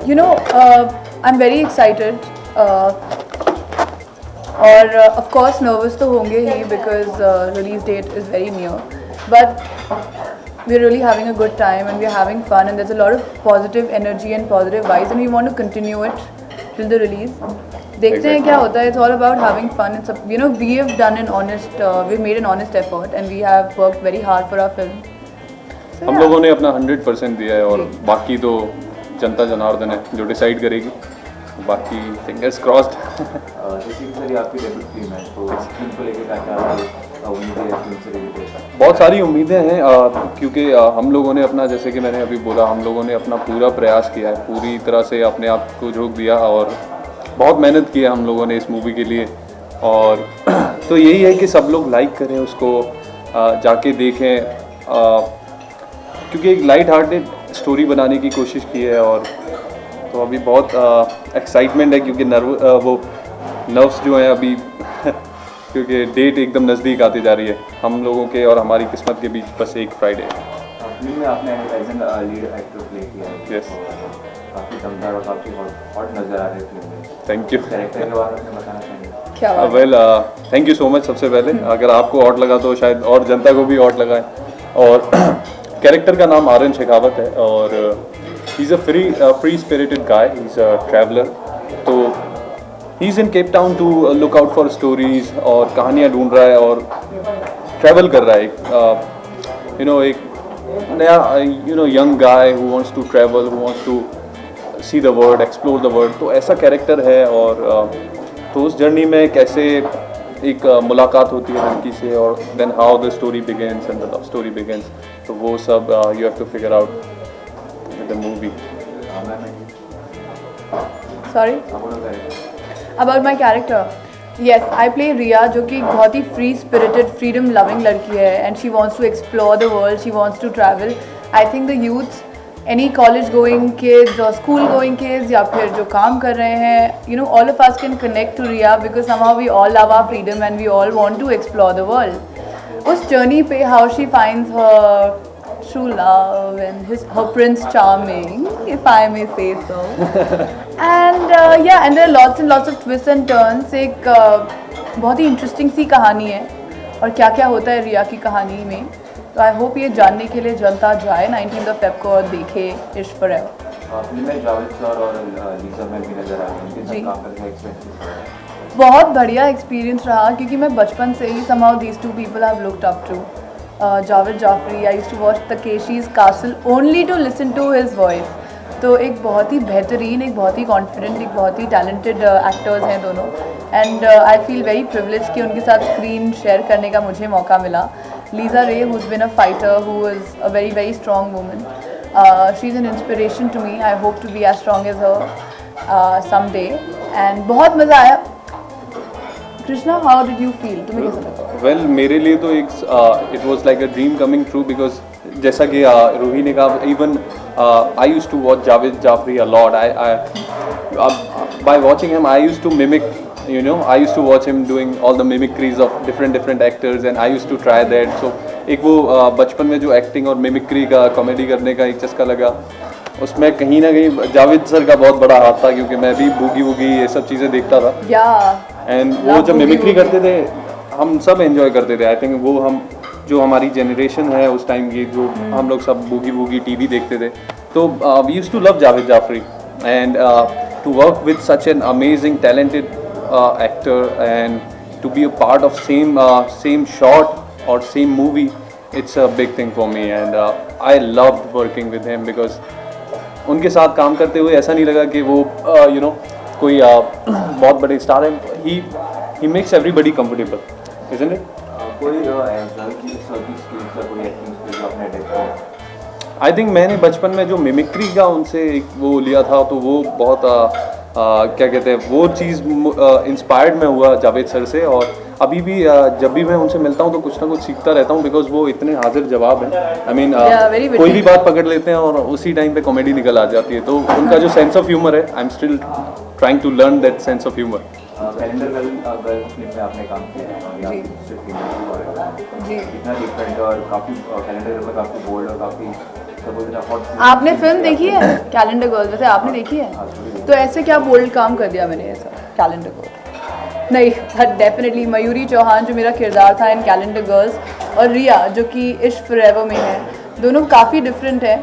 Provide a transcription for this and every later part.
You know, I'm very excited. और of course nervous तो होंगे ही because release date is very near. But we're really having a good time and we're having fun and there's a lot of positive energy and positive vibes and we want to continue it till the release. देखते हैं क्या होता है. It's all about having fun. It's you know, we have done an honest, we've made an honest effort and we have worked very hard for our film. So, हम लोगों ने अपना 100% दिया है और बाकी तो जनता जनार्दन है जो डिसाइड करेगी. बाकी फिंगर्स क्रॉस्ड. जैसे कि सर आपकी डेब्यू फिल्म है तो इस फिल्म को लेकर क्या उम्मीदें हैं फिल्म से रिलेटेड? बहुत सारी उम्मीदें हैं क्योंकि हम लोगों ने अपना, जैसे कि मैंने अभी बोला, हम लोगों ने अपना पूरा प्रयास किया है, पूरी तरह से अपने आप को झोंक दिया और बहुत मेहनत की है हम लोगों ने इस मूवी के लिए. और तो यही है कि सब लोग लाइक करें उसको, जाके देखें, क्योंकि एक लाइट हार्टेड स्टोरी बनाने की कोशिश की है. और तो अभी बहुत एक्साइटमेंट है क्योंकि वो नर्व्स जो हैं अभी क्योंकि डेट एकदम नज़दीक आती जा रही है हम लोगों के और हमारी किस्मत के बीच बस एक फ्राइडे है. फिल्म में आपने as an lead actor play किया है. यस. काफ़ी दमदार और काफ़ी हॉट नज़र आ रहे हैं फिल्म में. Thank you. कैरेक्टर के बारे में बताना चाहेंगे? क्या बात. Well thank you so much. सबसे पहले अगर आपको हॉट लगा तो शायद और जनता को भी हॉट लगाए. और कैरेक्टर का नाम आर्यन शेखावत है और he is a free spirited guy. He is a traveller. तो he is in Cape Town to look out for stories और कहानियाँ ढूंढ रहा है और ट्रैवल कर रहा है. एक नया young guy who wants to travel, who wants to see the world, explore the world. तो ऐसा कैरेक्टर है. और तो उस जर्नी में कैसे एक मुलाकात होती है लड़की से और then how the story begins and the love story begins. तो वो सब you have to figure out with the movie. Sorry? About my character. Yes, I play Riya, जो कि एक बहुत ही free spirited, freedom loving लड़की है and she wants to explore the world, she wants to travel. I think the youth, any college going kids or school going kids या फिर जो काम कर रहे हैं, all of us can connect to Riya because somehow we all love our freedom and we all want to explore the world. उस journey पे how she finds her true love and her prince charming, if I may say so. And and there are lots and lots of twists and turns. एक बहुत ही interesting सी कहानी है और क्या क्या होता है रिया की कहानी में. तो आई होप ये जानने के लिए जनता जाए 19 Feb को और देखे इश्क फॉरएवर. फिल्म में जावेद सर और लीजा मैम भी नजर आ रही हैं. उनके साथ काम करने का एक्सपीरियंस बहुत बढ़िया एक्सपीरियंस रहा क्योंकि मैं बचपन से ही somehow these two people I've looked up to. Javed Jafri, I used to watch Takeshi's Castle only to listen to his voice. तो एक बहुत ही बेहतरीन, एक बहुत ही कॉन्फिडेंट, एक बहुत ही टैलेंटेड एक्टर्स हैं दोनों. And I feel very privilege कि उनके साथ स्क्रीन शेयर करने का मुझे मौका मिला. लीजा रे, who's been a fighter, who is a very very strong woman. She's an inspiration to me. I hope to be as strong as her someday. And बहुत मज़ा आया. Krishna, how did you feel? तुम्हें कैसा लगा? Well मेरे लिए तो एक it was like a dream coming true because जैसा कि रूही ने कहा, even I used to watch Javed Jaffrey a lot. By watching him I used to mimic, I used to watch him doing all the mimicries of different actors and I used to try that. So एक वो बचपन में जो acting और mimicry का, comedy करने का एक चस्का लगा, उसमें कहीं ना कहीं जावेद सर का बहुत बड़ा हाथ था क्योंकि मैं भी बूगी वूगी ये सब चीज़ें देखता था. एंड वो जब मिमिक्री करते थे हम सब एंजॉय करते थे. आई थिंक वो हम जो हमारी जनरेशन है उस टाइम की, जो हम लोग सब बूगी वूगी टीवी देखते थे, तो we used to love Javed Jaffrey. And to work with such an amazing talented actor and to be a part of same shot or same movie, it's a big thing for me and I loved working with him because उनके साथ काम करते हुए ऐसा नहीं लगा कि वो कोई बहुत बड़े स्टार है. he makes everybody comfortable, isn't it? कोई स्किल्स का कोई एक्टिंग स्किल्स आपने अडेप्ट किया? आई थिंक मैंने बचपन में जो मिमिक्री का उनसे वो लिया था तो वो बहुत क्या कहते हैं, वो चीज़ इंस्पायर्ड मैं हुआ जावेद सर से. और अभी भी जब भी मैं उनसे मिलता हूँ तो कुछ ना कुछ सीखता रहता हूँ बिकॉज वो इतने हाजिर जवाब हैं. आई मीन कोई भी बात पकड़ लेते हैं और उसी टाइम पे कॉमेडी निकल आ जाती है. तो उनका जो सेंस ऑफ ह्यूमर है, I am still trying to learn that sense of humour. Calendar girl film में आपने काम किया है जी. कितना डिफरेंट और काफ़ी कैलेंडर में काफ़ी बोल्ड और काफ़ी तो बोलते हैं hot seat आपने फिल्म देखी है कैलेंडर गर्ल्स? वैसे आपने देखी है? तो ऐसे क्या बोल्ड काम कर दिया मैंने ऐसा कैलेंडर गर्ल्स? नहीं, डेफिनेटली मयूरी चौहान जो मेरा किरदार था इन कैलेंडर गर्ल्स और रिया जो कि इश्क फॉरएवर में है, दोनों काफ़ी डिफरेंट है,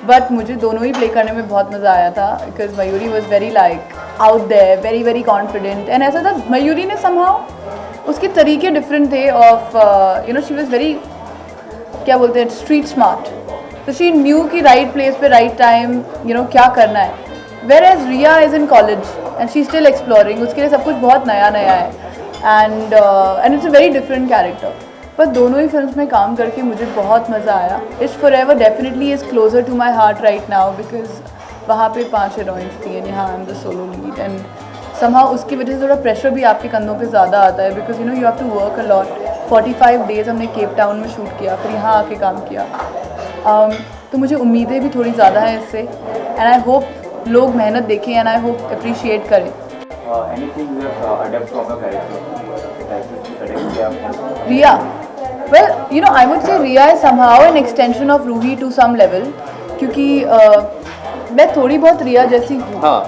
बट मुझे दोनों ही प्ले करने में बहुत मज़ा आया था because Mayuri was very like out there, very very confident, and ऐसा था मयूरी ने समहाउ उसके तरीके डिफरेंट थे of you know she was very क्या बोलते हैं स्ट्रीट स्मार्ट, तो शी न्यू कि राइट प्लेस पे राइट टाइम यू नो क्या करना है, whereas Riya is in college and she still exploring, उसके लिए सब कुछ बहुत नया नया है and it's a very different character. पर दोनों ही फिल्म्स में काम करके मुझे बहुत मज़ा आया। Ishq forever definitely is closer to my heart right now because वहाँ पे 5 हीरोइंस थी एंड यहाँ I am the solo lead and somehow उसकी वजह से थोड़ा प्रेशर भी आपके कंधों पे ज़्यादा आता है because you know you have to work a lot. 45 days हमने केप टाउन में शूट किया, फिर यहाँ आके काम किया, तो मुझे उम्मीदें भी थोड़ी ज़्यादा हैं इससे एंड आई होप लोग मेहनत देखें एंड आई होप अप्रिशिएट करें। anything you have adapt from the character adapt किया आपने? Riya, well, you know, I would say Riya is somehow an extension of Ruhi to some level, क्योंकि मैं थोड़ी बहुत रिया जैसी हूँ, हाँ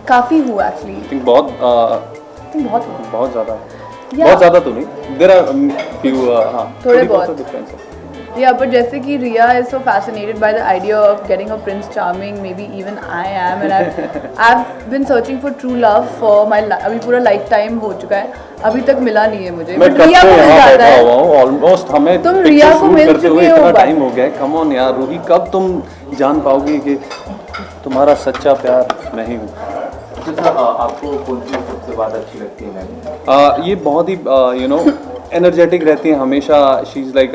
काफ़ी हूँ एक्चुअली, I think बहुत बहुत हूँ। बहुत ज़्यादा Yeah. बहुत ज़्यादा तो नहीं, देयर आर फ्यू हाँ थोड़े थोड़ी बहुत। डिफरेंस है। Yeah, but जैसे कि रिया is so fascinated by the idea of getting a prince charming, maybe even I am, and I've been searching for true love for my अभी पूरा lifetime हो चुका है, अभी तक मिला नहीं है मुझे, मैं but कब रिया से को मिल यहाँ जाता बैठा है। हुआ हूँ ऑलमोस्ट, हमें तुम picture रिया को shoot मिल करते हुए चुके हो इतना but- टाइम हो गया है, कम ऑन यार रूही, कब तुम जान पाओगी कि तुम्हारा सच्चा प्यार नहीं हूँ। अच्छा आपको कौन सी सबसे ज़्यादा अच्छी लगती है मैम? ये बहुत ही यू नो एनर्जेटिक रहती है हमेशा, शी इज़ लाइक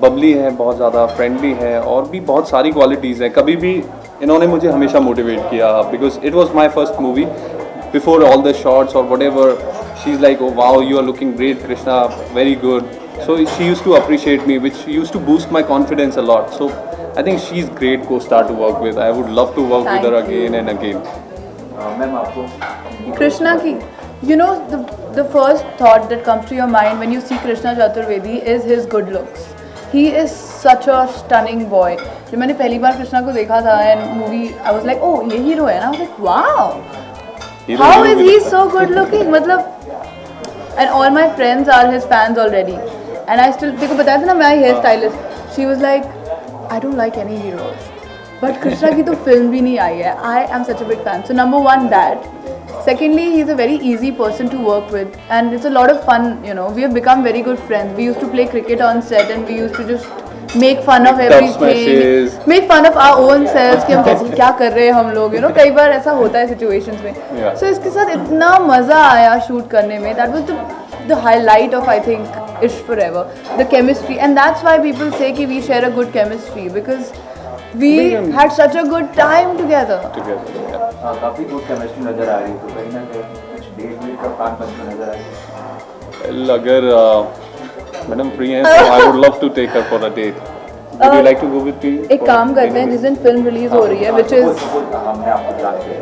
बबली है, बहुत ज़्यादा फ्रेंडली है और भी बहुत सारी क्वालिटीज़ हैं। कभी भी इन्होंने मुझे हमेशा मोटिवेट किया because it was my first movie, before all the shorts और whatever she is like oh wow you are looking great Krishna, very good, so she used to appreciate me which used to boost my confidence a lot, so I think she is great co-star to work with, I would love to work with her Thank you. Again and again. Ma'am आपको Krishna ki, you know, the first thought that comes to your mind when you see Krishna Chaturvedi is his good looks. He is such a stunning boy. जब मैंने पहली बार कृष्णा को देखा था and movie, I was like, oh ये hero है ना, I was like, wow, how is he so good looking? मतलब, and all my friends are his fans already, and I still, देखो बताया था ना मैं hair stylist, she was like, I don't like any heroes. But Krishna की तो film भी नहीं आई है, I am such a big fan, so number one that, secondly he is a very easy person to work with and it's a lot of fun, you know, we have become very good friends, we use to play cricket on set and we use to just make fun of everything, make fun of our own selves कि हम कैसे क्या कर रहे हैं हम लोग, you know, कई बार ऐसा होता है सिचुएशंस में, Yeah. सो इसके साथ इतना मज़ा आया शूट करने में, that was the highlight of I think Ishq Forever, the chemistry, and that's why people say कि we share a good chemistry because we had such a good time together. काफ़ी good chemistry नज़र आ रही है, तो कहीं ना कहीं कुछ डेट वेट का प्लान बनता नज़र आ रही है? अगर मैडम फ्री हैं तो I would love to take her for a date, would you like to go with me? एक काम करते हैं, जिस दिन फिल्म रिलीज हो रही है which is Suppose हमने आपको जान लिया,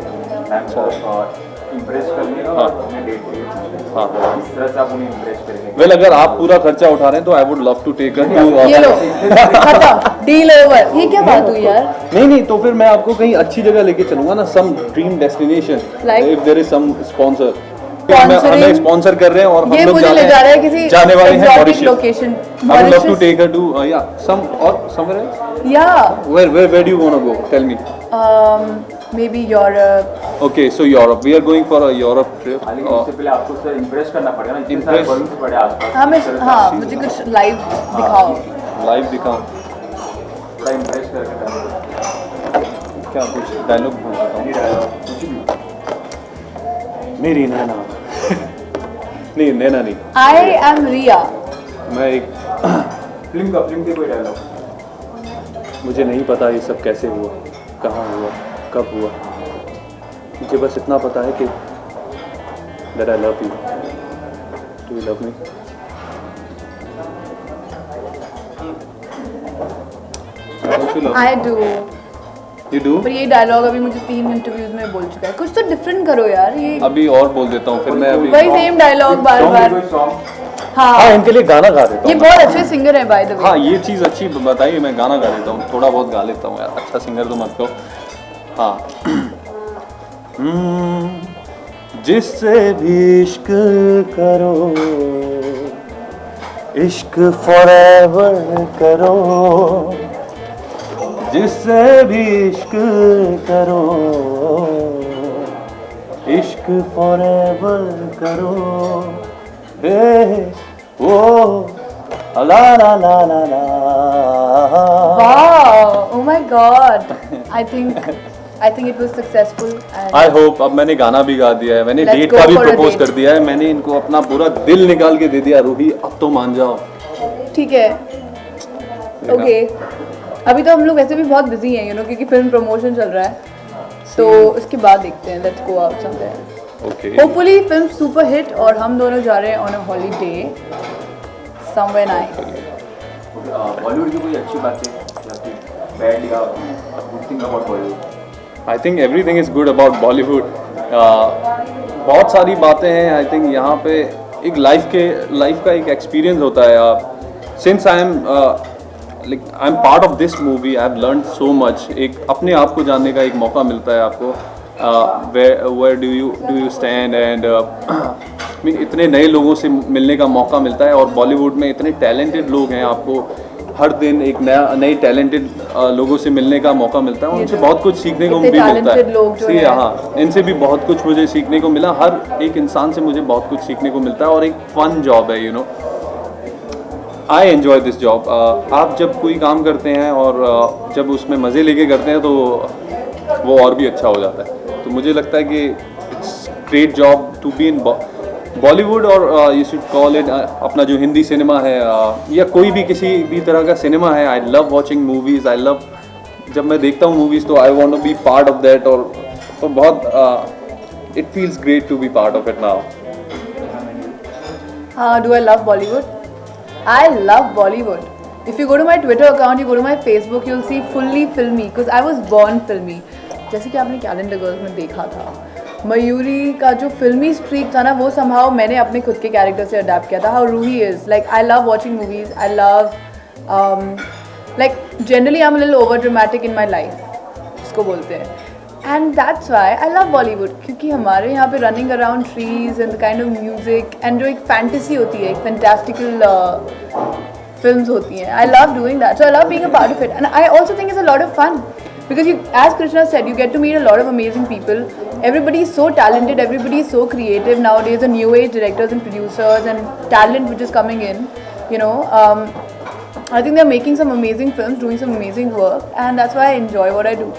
मैम को इम्प्रेस करने का और हमें डेट चाहिए, हाँ। इस तरह से आप उन्हें इम्प्रेस करेंगे? वेल अगर आप पूरा खर्चा उठा रहे हैं तो I would love to take her ये लो टू खत्म, डील ओवर, ये क्या बात हुई यार? नहीं तो फिर मैं आपको कहीं अच्छी जगह लेके चलूंगा ना, some dream destination, Like? If there is some sponsor, Sponsoring? हमें स्पॉन्सर कर रहे हैं और ये हम लोग मुझे ले जा रहा है किसी जाने वाले हैं exotic Mauritius location, I would love to Mauritius? Take her to या सम और somewhere else, Yeah, where do you want to go, tell me. maybe Europe. Okay, so Europe. We are going for a Europe trip. लेकिन उससे पहले आपको sir impress करना पड़ेगा ना, इतने सारे Impress? बलून्स पड़े आसपास, हाँ मैं इस तरह से हाँ आप मुझे कुछ लाइव दिखाओ। लाइव दिखाऊं? थोड़ा इम्प्रेस करके करना। क्या कुछ डायलॉग बोल सकता नहीं हूँ? डालो, कुछ भी। मेरी नैना नहीं, नैना नहीं, I am Riya. मैं एक फिल्म के कोई डायलॉग। मुझे नहीं पता ये सब कैसे हुआ, कहाँ हुआ, कब हुआ, मुझे बस इतना पता है कि that I love you. Do you love me? Don't you love me? I do. You do? पर ये डायलॉग अभी मुझे 3 इंटरव्यूज में बोल चुका है, कुछ तो डिफरेंट करो यार, ये अभी और बोल देता हूँ फिर मैं अभी वही सेम डायलॉग बार बार। कोई सॉन्ग हाँ इनके लिए गाना गा देता ये हूँ बहुत अच्छे सिंगर है बाय द वे। हाँ ये चीज़ अच्छी बताइए, मैं गाना गा देता हूँ, थोड़ा बहुत गा लेता हूँ यार, अच्छा सिंगर तो मत कहो। हाँ जिससे भी इश्क करो, इश्क फॉरएवर करो, जिससे भी इश्क करो, इश्क फॉरएवर करो, ओ ला ला ला ला ला। Wow! Oh my God! I think it was successful. And I hope. अब मैंने गाना भी गा दिया है, मैंने Let's डेट go का भी for a प्रपोज date. कर दिया है, मैंने इनको अपना पूरा दिल निकाल के दे दिया, रूही अब तो मान जाओ। ठीक है, ओके। अभी तो हम लोग वैसे भी बहुत बिजी हैं, क्योंकि फिल्म प्रमोशन चल रहा है, तो उसके बाद देखते हैं। Let's go out somewhere. Okay hopefully film super hit और हम दोनों जा रहे हैं on a holiday somewhere nice. Bollywood की कोई अच्छी बातें या फिर बैड या good thing about Bollywood? I think everything is good about Bollywood. बहुत सारी बातें हैं। आई थिंक यहाँ पे एक लाइफ का एक एक्सपीरियंस होता है। Since I am part of this movie, I have learn so much. एक अपने आप को जानने का एक मौका मिलता है आपको। Where do you stand and इतने नए लोगों से मिलने का मौका मिलता है, और बॉलीवुड में इतने टैलेंटेड लोग हैं, आपको हर दिन एक नए टैलेंटेड लोगों से मिलने का मौका मिलता है, उनसे बहुत कुछ सीखने को भी इतने मिलता talented लोग जो है। हैं। हाँ, इनसे भी बहुत कुछ मुझे सीखने को मिला। हर एक इंसान से मुझे बहुत कुछ सीखने को मिलता है, और एक फन जॉब है, आई एन्जॉय दिस जॉब। आप जब कोई काम करते हैं और जब उसमें मज़े लेके करते हैं तो वो और भी अच्छा हो जाता है। तो मुझे लगता है कि it's great job to be in Bollywood, और यू शुड कॉल इट अपना जो हिंदी सिनेमा है, या कोई भी किसी भी तरह का सिनेमा है। I love watching movies, I love, जब मैं देखता हूँ मूवीज़ तो I want to be part of that, और तो बहुत it feels great to be part of it now. Do I love Bollywood? I love Bollywood. If you go to my Twitter account, you go to my Facebook, you'll see fully filmy because I was born filmy. जैसे कि आपने calendar girls में देखा था, मयूरी का जो फिल्मी streak था ना, वो somehow मैंने अपने खुद के कैरेक्टर से अडेप्ट किया था। How Ruhi is, like I love watching movies. I love like generally I'm a little over dramatic in my life, इसको बोलते हैं। And that's why I love Bollywood, क्योंकि हमारे यहाँ पे running around trees and the kind of music and जो एक fantasy होती है, एक fantastical films होती हैं, I love doing that, so I love being a part of it, and I also think it's a lot of fun because you, as Krishna said, you get to meet a lot of amazing people. Everybody is so talented, everybody is so creative nowadays. The new age directors and producers and talent which is coming in, I think they're making some amazing films, doing some amazing work, and that's why I enjoy what I do.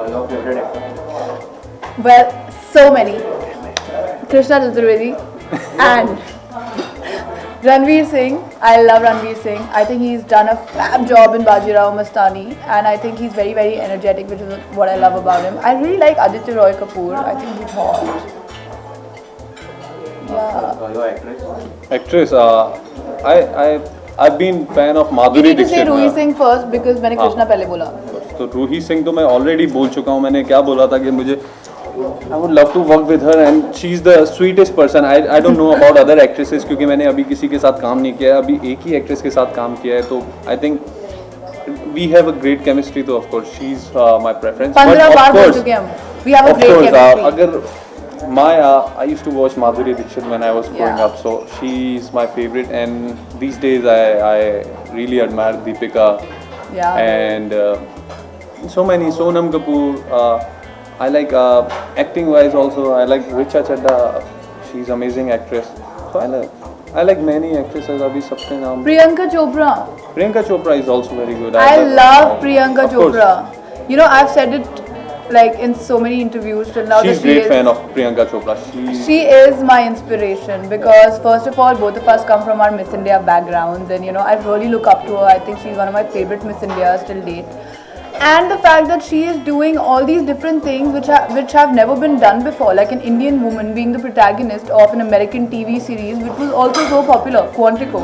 Your favorite actor? Well, so many. Krishna Chaturvedi and Ranveer Singh. I love Ranveer Singh. I think he's done a fab job in Bajirao Mastani, and I think he's very, very energetic, which is what I love about him. I really like Aditya Roy Kapoor. I think he's hot. Yeah. Your actress? Actress, I've been fan of You Madhuri need to say Dixit. Ruhi Singh first because मैंने हाँ. कृष्णा पहले बोला. तो रूही सिंह तो मैं already बोल चुका हूँ। मैंने क्या बोला था कि मुझे I would love to work with her, and she is the sweetest person. I don't know about other actresses, क्योंकि मैंने अभी किसी के साथ काम नहीं किया है, अभी एक ही एक्ट्रेस के साथ काम किया है। तो I think we have a great chemistry, तो of course she is my preference. 15 बार बोल चुके हम. We have a of great course, chemistry. अगर I used to watch Madhuri Dixit when I was growing Yeah. up, so she's my favorite, and these days I really admire Deepika. Yeah. And so many, Sonam Kapoor. I like acting wise also. I like Richa Chadda. She's amazing actress. So I like many actresses. Abhi sabke naam. Priyanka Chopra. Priyanka Chopra is also very good. I love Priyanka Of course. Chopra. I've said it like in so many interviews till now. She's that great fan of Priyanka Chopra. She is my inspiration because first of all, both of us come from our Miss India backgrounds, and I really look up to her. I think she's one of my favorite Miss Indias till date. And the fact that she is doing all these different things which have never been done before, like an Indian woman being the protagonist of an American TV series which was also so popular, Quantico.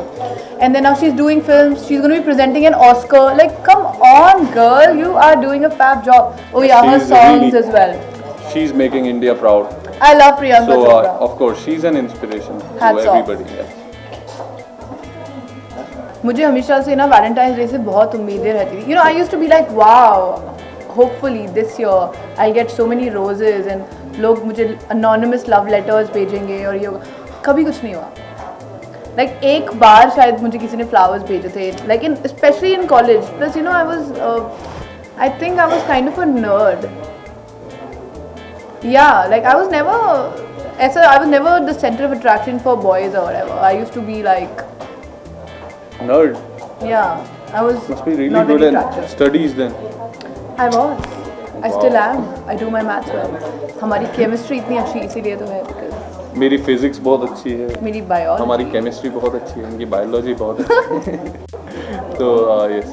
And then now she's doing films, she's going to be presenting an Oscar. Like, come on girl, you are doing a fab job. Oh yeah, her She's songs really- as well. She's making India proud. I love Priyanka So Chopra. of course she's an inspiration to Hats off. everybody. Yeah. मुझे हमेशा से ना Valentine day से बहुत उम्मीदें रहती थी. I used to be like wow, hopefully this year I get so many roses and लोग मुझे अनोनिमस लव लेटर्स भेजेंगे और ये होगा. कभी कुछ नहीं हुआ. लाइक एक बार शायद मुझे किसी ने फ्लावर्स भेजे थे, like in specially in college. Plus I think I was kind of a nerd. Yeah, like I was never the center of attraction for boys or whatever. I used to be like, Nerd. yeah, I was Must be really not good very in attractive. studies then. I was. I still am. I do my maths well. हमारी chemistry इतनी अच्छी इसीलिए तो है because मेरी physics बहुत अच्छी है, मेरी biology. हमारी केमिस्ट्री बहुत अच्छी है, उनकी बायोलॉजी बहुत अच्छी है. तो यस,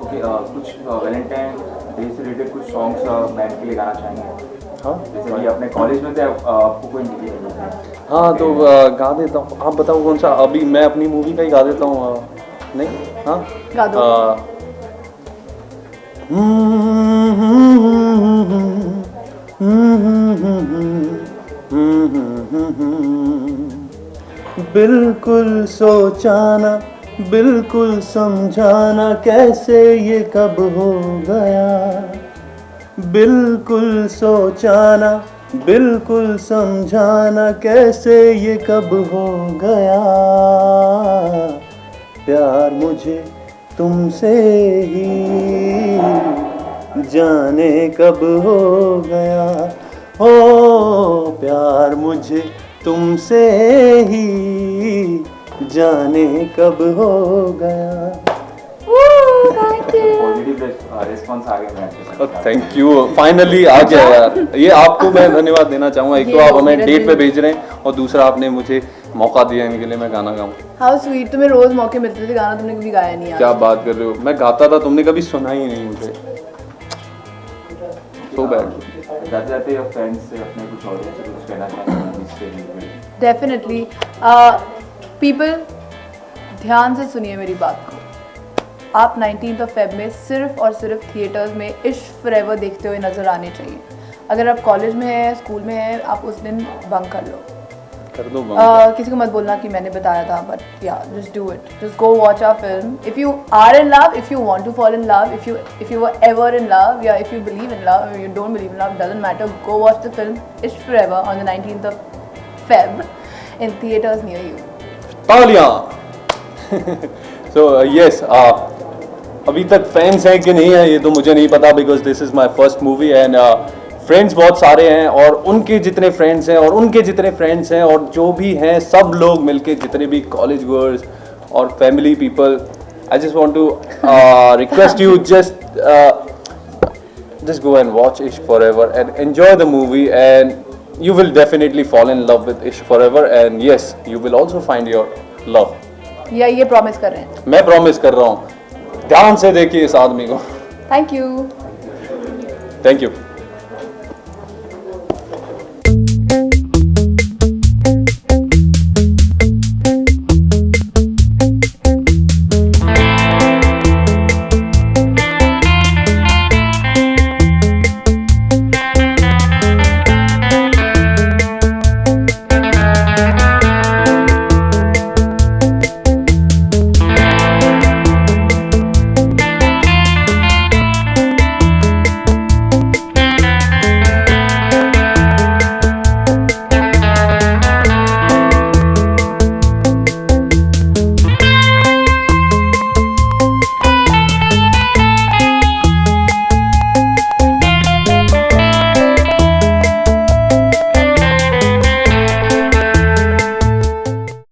ओके, कुछ वैलेंटाइन डे से रिलेटेड कुछ सॉन्ग्स मैन के लिए गाना चाहेंगे? हाँ जैसे कि अपने कॉलेज में थे, आपको कोई इंडिकेट होता है? हाँ तो गा देता हूँ. आप बताओ कौन सा. अभी मैं अपनी मूवी का ही गा देता हूँ. नहीं, हाँ गा दो. बिल्कुल सोचाना, बिल्कुल समझाना, कैसे ये कब हो गया. बिल्कुल सोचाना, बिल्कुल समझाना, कैसे ये कब हो गया. प्यार मुझे तुमसे ही जाने कब हो गया. हो प्यार मुझे तुमसे ही जाने कब हो गया. पॉजिटिव रिस्पॉन्स आ गया मैन के साथ. थैंक यू, फाइनली आ गया यार. ये आपको मैं धन्यवाद देना चाहूँगा. एक तो आप हमें डेट पे भेज रहे हैं और दूसरा आपने मुझे मौका दिया इनके लिए मैं गाना गाऊँ. How sweet. तुम्हें रोज मौके मिलते थे गाना, तुमने कभी गाया नहीं यार. क्या बात कर रहे हो. मैं गाता था, तुमने कभी सुना ही नहीं मुझे. So bad. जाते जाते फ्रेंड्स से अपने कुछ ऑडियंस से कुछ कहना चाहेंगे इसके रिलेटेड? डेफिनेटली. पीपल, ध्यान से सुनिए मेरी बात को. आप 19th of Feb में सिर्फ और सिर्फ थिएटर्स में इश्क फॉरएवर देखते हुए नजर आने चाहिए. अगर आप कॉलेज में हैं, स्कूल में हैं, आप उस दिन बंक कर लो. कर दो किसी को मत बोलना कि मैंने बताया था, बट या just do it. Just go watch our film. If you are in love, if you want to fall in love, if you were ever in love, या if you believe in love or you don't believe in love, doesn't matter. Go watch the film Ishq Forever on the 19th of Feb in theaters near you. तालियां. So yes, अभी तक fans हैं कि नहीं है ये तो मुझे नहीं पता, because this is my first movie and friends बहुत सारे हैं और उनके जितने फ्रेंड्स हैं और उनके जितने फ्रेंड्स हैं और जो भी हैं सब लोग मिलके, जितने भी कॉलेज गोअर्स और family people, I just want to request you, just go and watch Ishq Forever and enjoy the movie and you will definitely fall in love with Ishq Forever and yes, you will also find your love. या ये promise कर रहे हैं. मैं promise कर रहा हूँ. ध्यान से देखिए इस आदमी को. Thank you. Thank you.